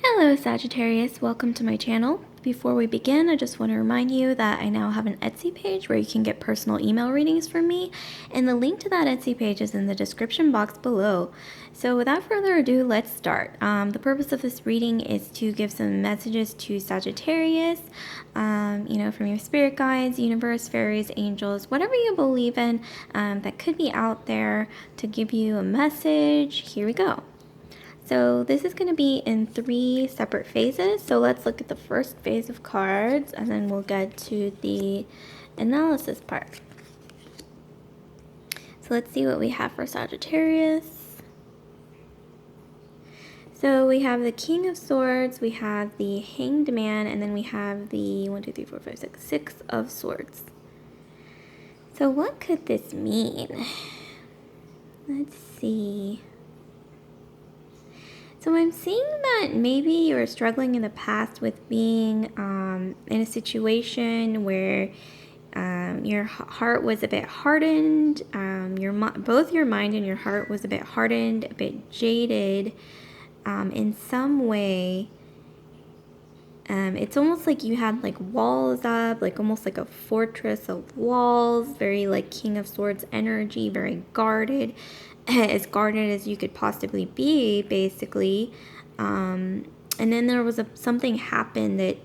Hello Sagittarius, welcome to my channel. Before we begin, I just want to remind you that I now have an Etsy page where you can get personal email readings from me, and the link to that Etsy page is in the description box below. So without further ado, let's start. The purpose of this reading is to give some messages to Sagittarius, from your spirit guides, universe, fairies, angels, whatever you believe in that could be out there to give you a message. Here we go. So this is going to be in 3 separate phases. So let's look at the first phase of cards and then we'll get to the analysis part. So let's see what we have for Sagittarius. So we have the King of Swords, we have the Hanged Man, and then we have the 6 of Swords. So what could this mean? Let's see. So I'm seeing that maybe you were struggling in the past with being in a situation where your heart was a bit hardened, both your mind and your heart was a bit hardened, a bit jaded in some way. It's almost like you had like walls up, like almost like a fortress of walls, very like King of Swords energy, very guarded, as guarded as you could possibly be, basically. And then there was something happened that,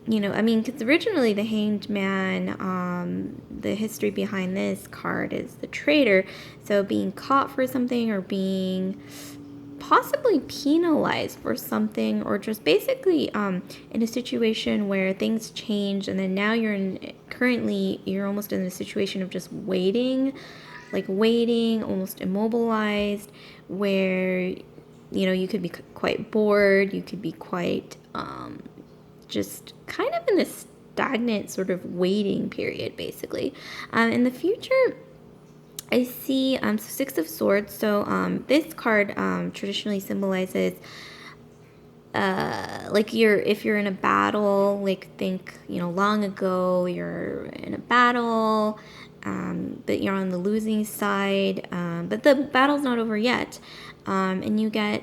because originally the Hanged Man, the history behind this card is the traitor. So being caught for something or being possibly penalized for something, or just basically in a situation where things change, and then now currently you're almost in a situation of just waiting, almost immobilized, where you could be quite bored, you could be quite just kind of in this stagnant sort of waiting period, basically. In the future, I see 6 of Swords. So this card traditionally symbolizes if you're in a battle, like think long ago you're in a battle, but you're on the losing side, but the battle's not over yet, and you get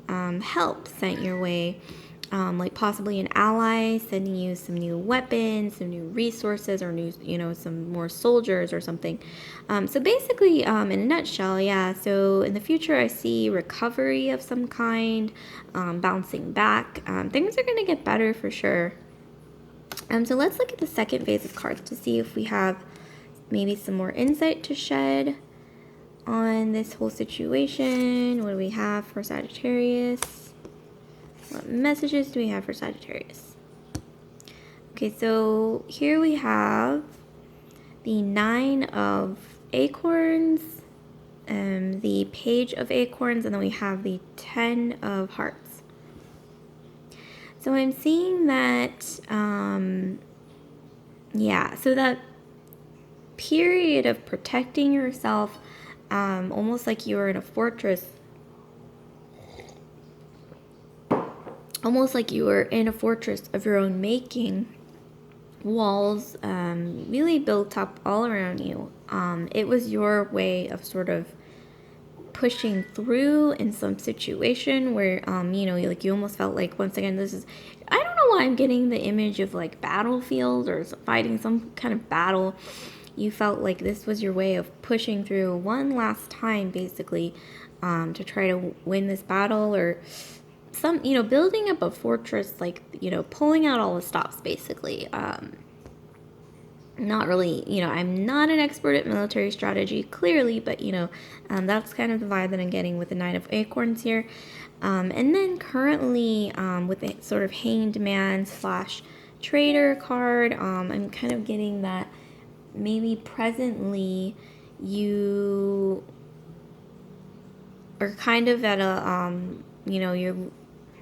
help sent your way. Like possibly an ally sending you some new weapons, some new resources, or some more soldiers or something. So basically, in a nutshell, yeah. So in the future, I see recovery of some kind, bouncing back. Things are going to get better for sure. So let's look at the second phase of cards to see if we have maybe some more insight to shed on this whole situation. What do we have for Sagittarius? What messages do we have for Sagittarius? Okay, so here we have the 9 of Acorns, the Page of Acorns, and then we have the 10 of Hearts. So I'm seeing that, so that period of protecting yourself, almost like you were in a fortress, almost like you were in a fortress of your own making, walls really built up all around you. It was your way of sort of pushing through in some situation where, you almost felt like, once again, I don't know why I'm getting the image of like battlefield or fighting some kind of battle. You felt like this was your way of pushing through one last time, basically, to try to win this battle, or building up a fortress, pulling out all the stops, basically. Not really, I'm not an expert at military strategy, clearly, but, that's kind of the vibe that I'm getting with the 9 of Acorns here. And then currently, with the sort of Hanged Man / Traitor card, I'm kind of getting that maybe presently you are kind of at a, you're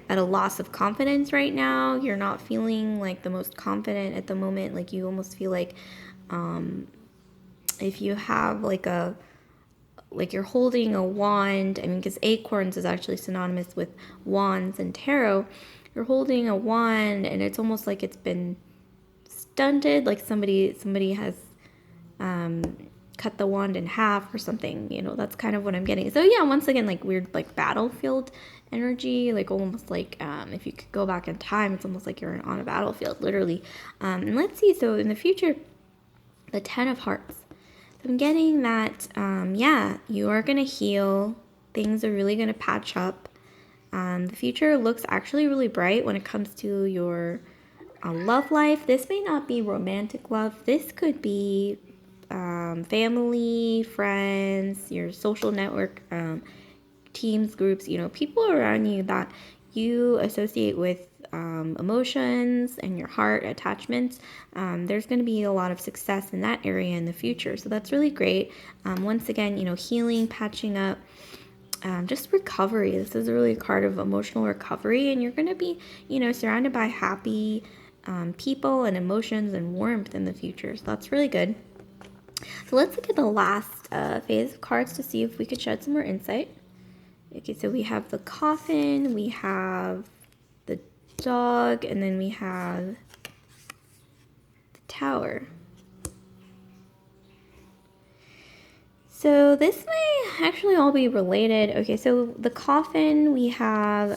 at a loss of confidence right now. You're not feeling like the most confident at the moment. Like you almost feel like if you have like you're holding a wand, because acorns is actually synonymous with wands and tarot. You're holding a wand and it's almost like it's been stunted, like somebody has cut the wand in half or something, you know, that's kind of what I'm getting. So yeah, once again, like weird, like battlefield energy, like almost like if you could go back in time, it's almost like you're on a battlefield, literally. And let's see, so in the future, the 10 of Hearts. So I'm getting that, yeah, you are going to heal. Things are really going to patch up. The future looks actually really bright when it comes to your love life. This may not be romantic love. This could be family, friends, your social network, teams, groups, you know, people around you that you associate with emotions and your heart attachments. There's going to be a lot of success in that area in the future. So that's really great. Once again, you know, healing, patching up, just recovery. This is really a card of emotional recovery, and you're going to be, you know, surrounded by happy people and emotions and warmth in the future. So that's really good. So let's look at the last phase of cards to see if we could shed some more insight. Okay, so we have the coffin, we have the dog, and then we have the tower. So this may actually all be related. Okay, so the coffin, we have,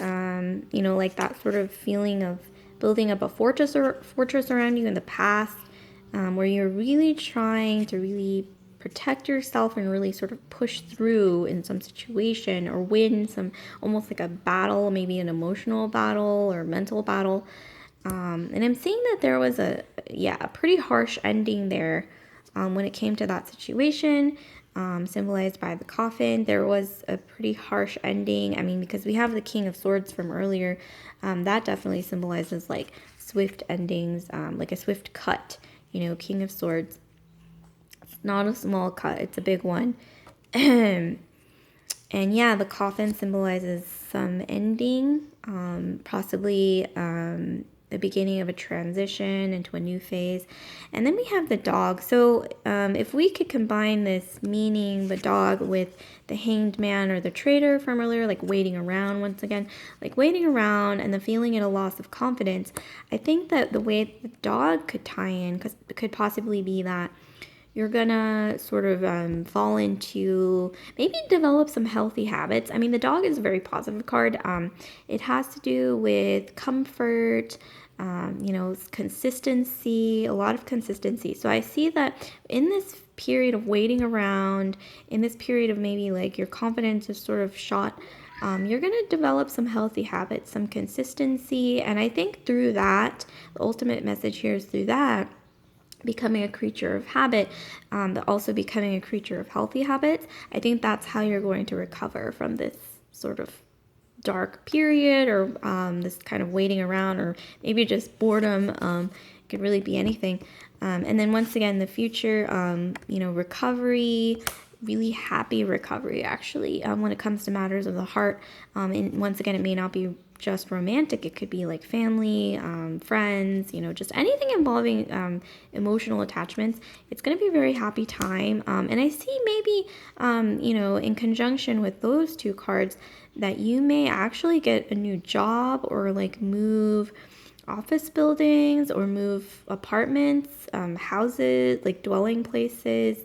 you know, like that sort of feeling of building up a fortress around you in the past, where you're really trying to really protect yourself and really sort of push through in some situation or win some, almost like a battle, maybe an emotional battle or mental battle. And I'm seeing that there was a pretty harsh ending there when it came to that situation. Symbolized by the coffin. There was a pretty harsh ending. I mean, because we have the King of Swords from earlier, that definitely symbolizes like swift endings, like a swift cut, you know, King of Swords. It's not a small cut, it's a big one. And yeah, the coffin symbolizes some ending, possibly the beginning of a transition into a new phase. And then we have the dog. So if we could combine this meaning, the dog, with the hanged man or the traitor from earlier, like waiting around, once again, like waiting around and the feeling at a loss of confidence, I think that the way the dog could tie in could possibly be that you're gonna sort of fall into, maybe develop some healthy habits. I mean, the dog is a very positive card. It has to do with comfort, you know, consistency, a lot of consistency. So I see that in this period of waiting around, in this period of maybe like your confidence is sort of shot, you're going to develop some healthy habits, some consistency. And I think through that, the ultimate message here is through that, becoming a creature of habit, but also becoming a creature of healthy habits. I think that's how you're going to recover from this sort of dark period, or this kind of waiting around, or maybe just boredom. It could really be anything. And then once again, the future, you know, recovery, really happy recovery, actually, when it comes to matters of the heart. And once again, it may not be just romantic. It could be like family, friends, you know, just anything involving emotional attachments. It's going to be a very happy time. And I see maybe, you know, in conjunction with those two cards, that you may actually get a new job, or like move office buildings, or move apartments, houses, like dwelling places.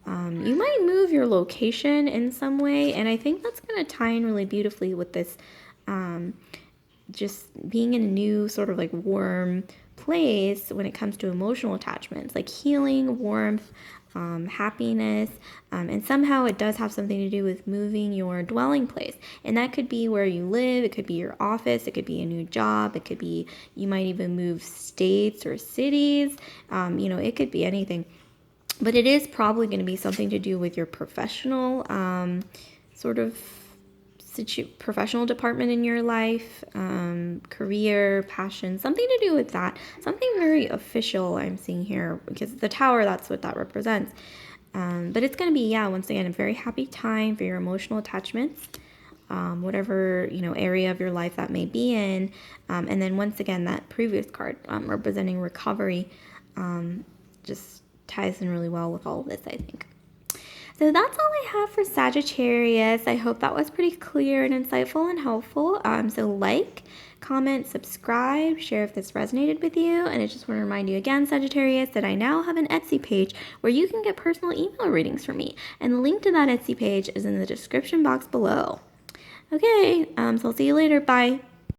You might move your location in some way, and I think that's going to tie in really beautifully with this, just being in a new sort of like warm place when it comes to emotional attachments, like healing, warmth, happiness, and somehow it does have something to do with moving your dwelling place. And that could be where you live, it could be your office, it could be a new job, it could be, you might even move states or cities, you know, it could be anything. But it is probably going to be something to do with your professional sort of professional department in your life, career, passion, something to do with that. Something very official I'm seeing here, because the tower, that's what that represents. But it's going to be, yeah, once again, a very happy time for your emotional attachments, whatever, you know, area of your life that may be in. And then once again, that previous card representing recovery just ties in really well with all of this, I think. So that's all I have for Sagittarius. I hope that was pretty clear and insightful and helpful. So like, comment, subscribe, share if this resonated with you. And I just want to remind you again, Sagittarius, that I now have an Etsy page where you can get personal email readings from me. And the link to that Etsy page is in the description box below. Okay, so I'll see you later. Bye.